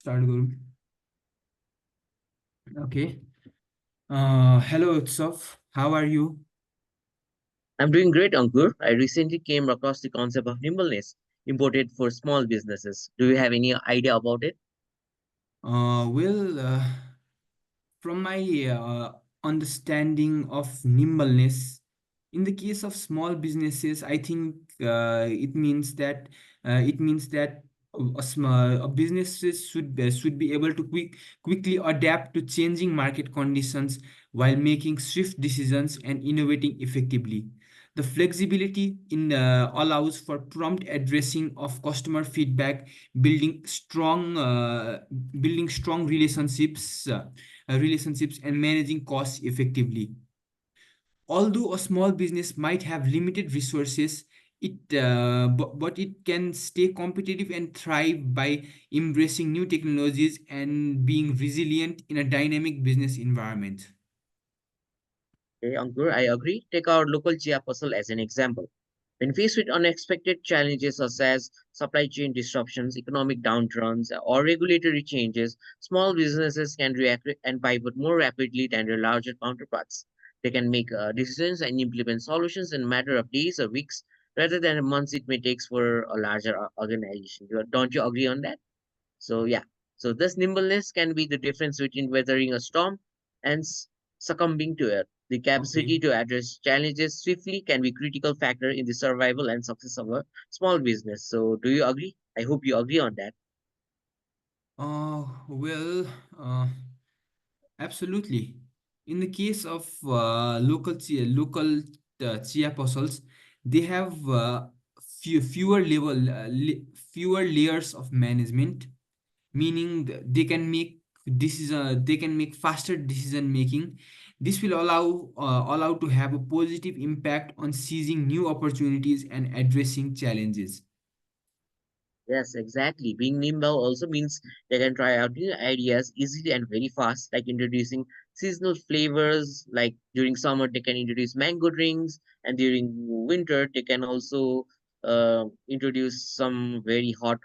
Start करूँ. Okay. Hello Utsav. How are you? I'm doing great, Ankur. I recently came across the concept of nimbleness imported for small businesses. Do you have any idea about it? Well, from my understanding of nimbleness, in the case of small businesses, I think it means that a businesses should be able to quickly adapt to changing market conditions while making swift decisions and innovating effectively. The flexibility in allows for prompt addressing of customer feedback, building strong relationships and managing costs effectively. Although a small business might have limited resources, but it can stay competitive and thrive by embracing new technologies and being resilient in a dynamic business environment. Okay, Ankur, I agree. Take our local chia puzzle as an example. When faced with unexpected challenges such as supply chain disruptions, economic downturns, or regulatory changes, small businesses can react and pivot more rapidly than their larger counterparts. They can make decisions and implement solutions in a matter of days or weeks rather than months it may take for a larger organization. Don't you agree on that? So yeah, so this nimbleness can be the difference between weathering a storm and succumbing to it. The Okay. capacity to address challenges swiftly can be critical factor in the survival and success of a small business. So do you agree? I hope you agree on that. Well, absolutely. In the case of local chia puzzles, they have fewer layers of management, meaning they can make faster decision making. This will allow to have a positive impact on seizing new opportunities and addressing challenges. Yes, exactly. Being nimble also means they can try out new ideas easily and very fast, like introducing seasonal flavors. Like during summer, they can introduce mango drinks, and during winter, they can also introduce some very hot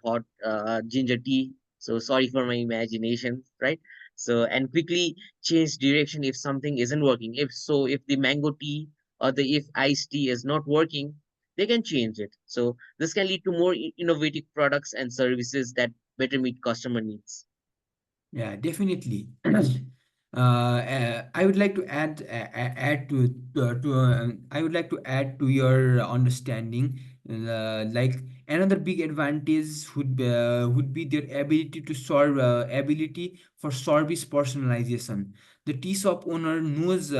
ginger tea. So sorry for my imagination, right? So and quickly change direction if something isn't working. If the mango tea or the if iced tea is not working, they can change it. So this can lead to more innovative products and services that better meet customer needs. Yeah, definitely. I would like to add to I would like to add to your understanding. Like another big advantage would be their ability for service personalization. The tea shop owner knows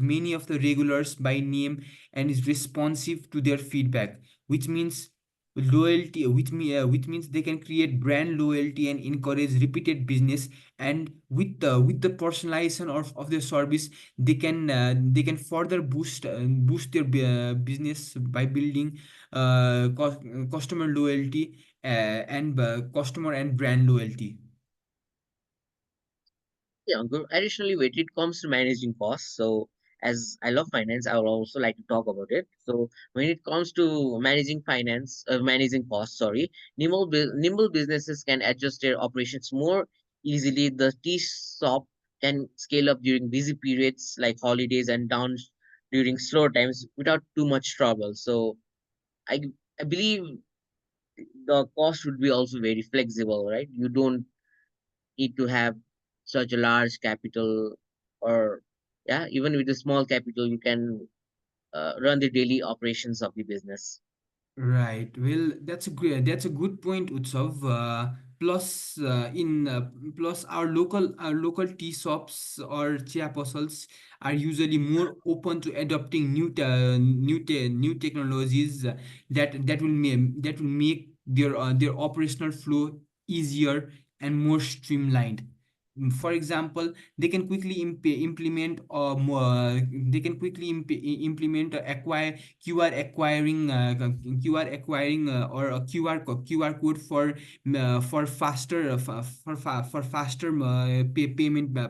many of the regulars by name and is responsive to their feedback, which means loyalty which means they can create brand loyalty and encourage repeated business. And with the personalization of their service, they can further boost their business by building customer loyalty and customer and brand loyalty. Yeah, Ankur. Additionally, when it comes to managing costs, so as I love finance, I would also like to talk about it. So when it comes to managing costs, sorry, nimble businesses can adjust their operations more easily. The tea shop can scale up during busy periods like holidays and down during slow times without too much trouble. So I I believe the cost would be also very flexible, right? You don't need to have such a large capital, or yeah, even with a small capital you can run the daily operations of the business. Right. Well, that's a good point, Utsav. Plus our local tea shops or chia puzzles are usually more open to adopting new technologies that will make their operational flow easier and more streamlined. For example, they can quickly implement acquire QR acquiring or a QR code for faster for faster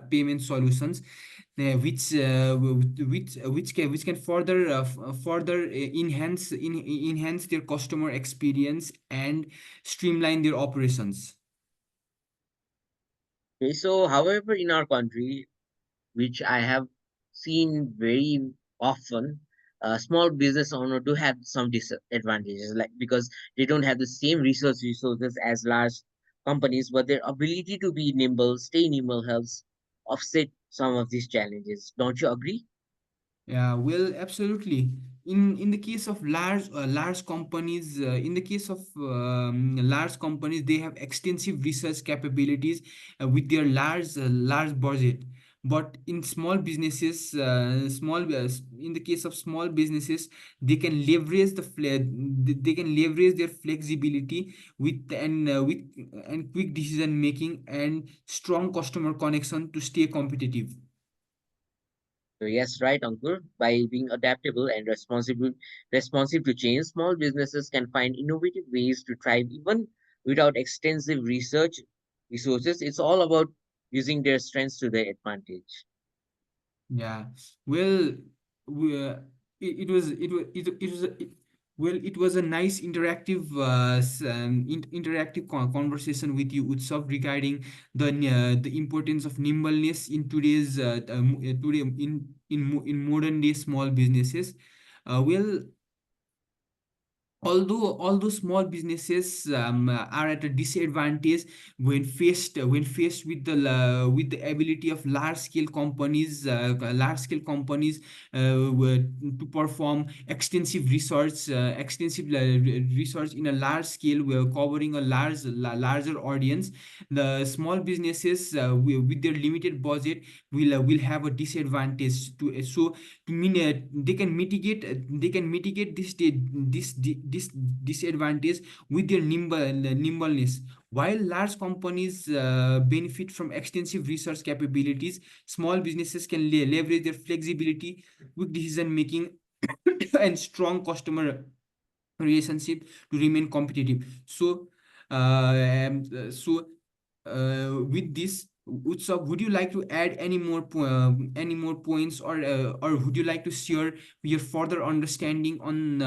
payment solutions, which can further enhance their customer experience and streamline their operations. Okay, so however, in our country, which I have seen very often, small business owner do have some disadvantages, like because they don't have the same research resources as large companies, but their ability to be nimble, stay nimble, helps offset some of these challenges. Don't you agree? Yeah, well, absolutely. In the case of large companies, large companies, they have extensive research capabilities with their large budget. But in small businesses, in the case of small businesses, they can leverage they can leverage their flexibility with and quick decision making and strong customer connection to stay competitive. So yes, right, Ankur. By being adaptable and responsive to change, small businesses can find innovative ways to thrive even without extensive research resources. It's all about using their strengths to their advantage. Yeah. Well, it was well, it was a nice interactive interactive conversation with you, Utsav, regarding the importance of nimbleness in today in modern day small businesses. Well, although small businesses are at a disadvantage when faced with the ability of large scale companies to perform extensive research in a large scale, covering a larger audience. The small businesses with their limited budget will have a disadvantage to mean they can mitigate this disadvantage with their nimbleness. While large companies benefit from extensive research capabilities, small businesses can leverage their flexibility, quick decision making, and strong customer relationship to remain competitive. With this, Utsav, would you like to add any more points, or would you like to share your further understanding on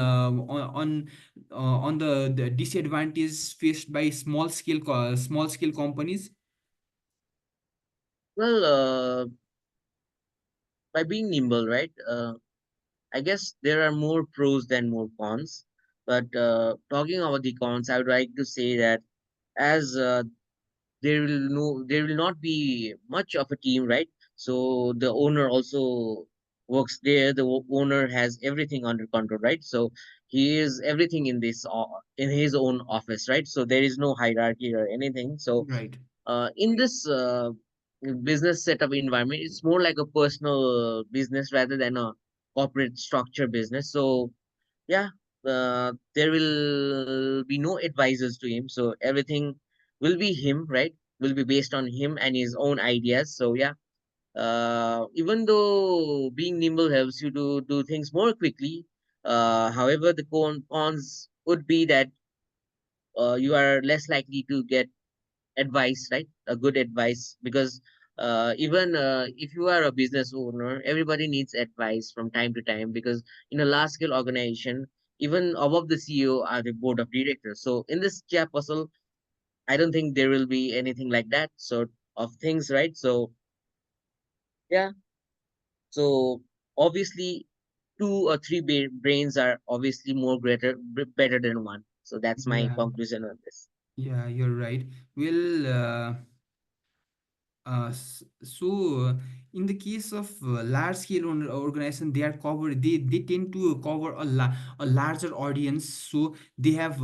the disadvantages faced by small scale companies? Well, by being nimble, right? I guess there are more pros than more cons. But talking about the cons, I would like to say that as there will not be much of a team, right? So the owner also works there. The owner has everything under control, right? So he is everything in in his own office, right? So there is no hierarchy or anything. So Right. in this business setup environment, it's more like a personal business rather than a corporate structure business. So yeah, there will be no advisors to him, so everything will be him, right? Will be based on him and his own ideas. So yeah, even though being nimble helps you to do things more quickly, however, the cons would be that you are less likely to get advice, right? A good advice, because even if you are a business owner, everybody needs advice from time to time, because in a large scale organization, even above the CEO are the board of directors. So in this chair puzzle, I don't think there will be anything like that sort of things, right? So yeah, so obviously two or three brains are obviously better than one. So that's my Yeah. conclusion on this. Yeah, you're right. Well, in the case of large scale organization, they tend to cover a larger audience. So they have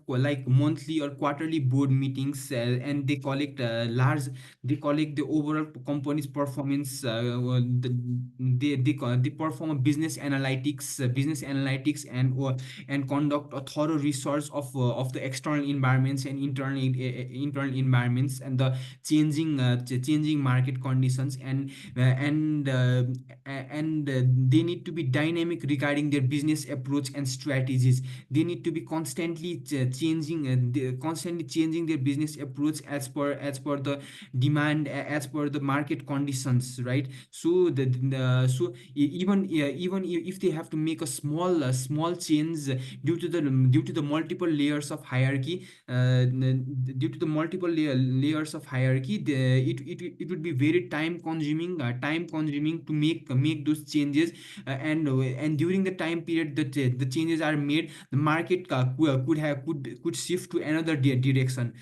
like monthly or quarterly board meetings, and they collect the overall company's performance. They perform a business analytics, and conduct a thorough research of the external environments and internal environments, and the changing market conditions, and they need to be dynamic regarding their business approach and strategies. They need to be constantly changing their business approach as per the demand, as per the market conditions, right? So even if they have to make a small change due to the multiple layers of hierarchy, due to the multiple layers of hierarchy, it would be very time consuming to make those changes, and during the time period that the changes are made, the market could shift to another direction.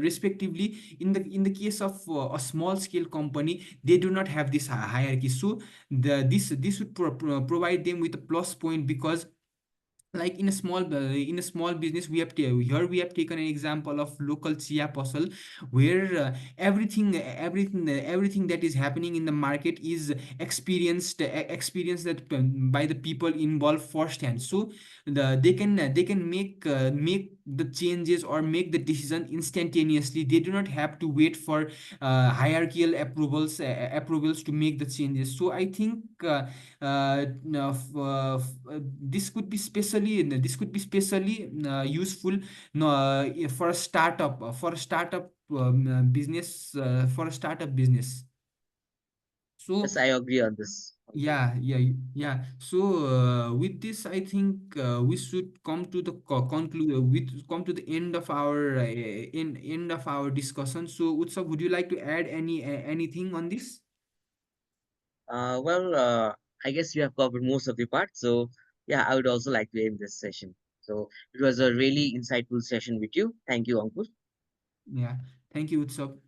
Respectively, in the case of a small scale company, they do not have this hierarchy. So this would provide them with a plus point, because like in a small business, here we have taken an example of local chia posal, where everything that is happening in the market is experienced that by the people involved firsthand. So they can make the changes or make the decision instantaneously. They do not have to wait for hierarchical approvals to make the changes. So I think no, this could be specially useful, no, for a startup business, for a startup business. So Yes, I agree on this. yeah. So with this, I think we should come to the come to the end of our end of our discussion. So Utsav, would you like to add anything on this? Well, I guess you have covered most of the part. So, yeah, I would also like to end this session. So, it was a really insightful session with you. Thank you, Ankur. Yeah, thank you, Utsav.